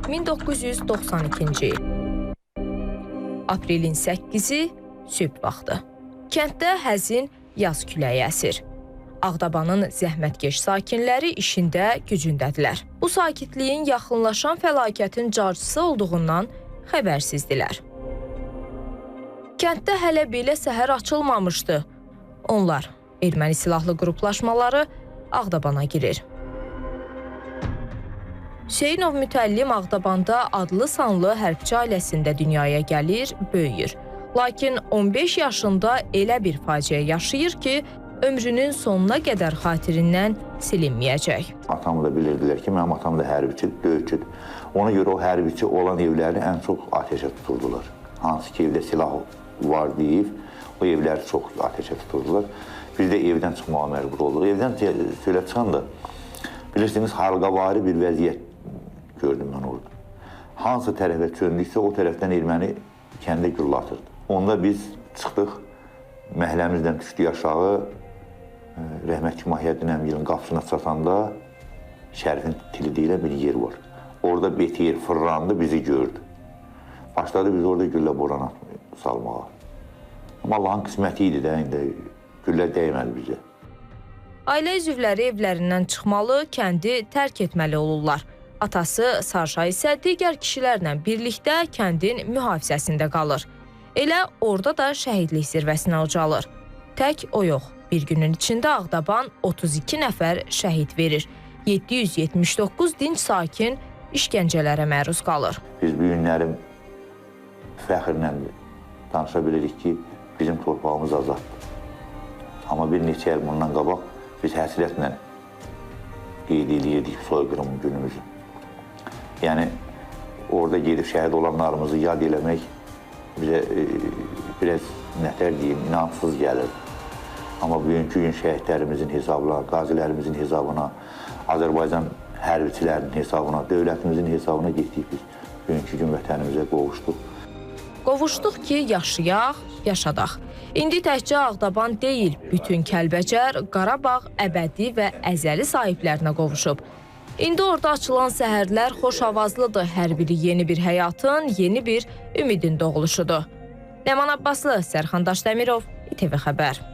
1992-ci il. Aprelin 8-i sübh vaxtı. Kənddə həzin yaz küləyi əsir. Ağdabanın zəhmətkeş sakinləri işində, gücündədirlər. Bu sakitliyin yaxınlaşan fəlakətin carçısı olduğundan xəbərsizdilər. Kənddə hələ belə səhər açılmamışdı. Onlar, erməni silahlı qruplaşmaları Ağdabana girir. Hüseynov Mütəllim Ağdabanda adlı-sanlı hərbçi ailəsində dünyaya gəlir, böyüyür. Lakin 15 yaşında elə bir faciə yaşayır ki, ömrünün sonuna qədər xatirindən silinməyəcək. Atam da bilirdilər ki, mənim atam da hərbiçi, döyüşçüdür. Ona görə o hərbiçi olan evləri ən çox ateşə tuturdular. Hansı ki, evdə silah var deyib, o evləri çox ateşə tuturdular. Biz də evdən çıxmağa məcbur olduq. Evdən söylə çıxan da, bilirsiniz, halqavari bir vəziyyət gördüm mən orada. Hansı tərəfə çöndüksə, o tərəfdən erməni kəndə güllə atırdı. Onda biz çıxdıq, məhəlləmizdən düşdük aşağı, rəhmətli Mahiyyəddin əmgilin qapısına çatanda Şərifin tili deyilən bir yer var. Orada betiyir fırlandı, bizi gördü. Başladı biz orada güllə boran salmağa. Amma Allahın qisməti idi də, indi güllə dəymədi bizə. Ailə üzvləri evlərindən çıxmalı, kəndi tərk etməli olurlar. Atası Sarşa isə digər kişilərlə birlikdə kəndin mühafizəsində qalır. Elə orada da şəhidlik zirvəsinə ucalır. Tək o yox. Bir günün içində Ağdaban 32 nəfər şəhid verir. 779 dinc sakin işgəncələrə məruz qalır. Biz bu günləri fəxrlə danışa bilirik ki, bizim torpağımız azaddır. Amma bir neçə il bundan qabaq biz həsrətlə qeyd edirdik soyqırım günümüzü. Yəni, orada gedib şəhid olanlarımızı yad eləmək bizə biraz nətər deyim, inamsız gəlir. Amma bugünkü gün şəhidlərimizin hesabına, qazilərimizin hesabına, Azərbaycan hərbiçilərinin hesabına, dövlətimizin hesabına getdik biz. Bugünkü gün vətənimizə qovuşduq. Qovuşduq ki, yaşayaq, yaşadaq. İndi təkcə Ağdaban deyil, bütün Kəlbəcər, Qarabağ, əbədi və əzəli sahiblərinə qovuşub. İndi orada açılan səhərlər xoş avazlıdır. Hər biri yeni bir həyatın, yeni bir ümidin doğuluşudur. Ləman Abbaslı, Sərxan Daşdəmirov, İTV Xəbər.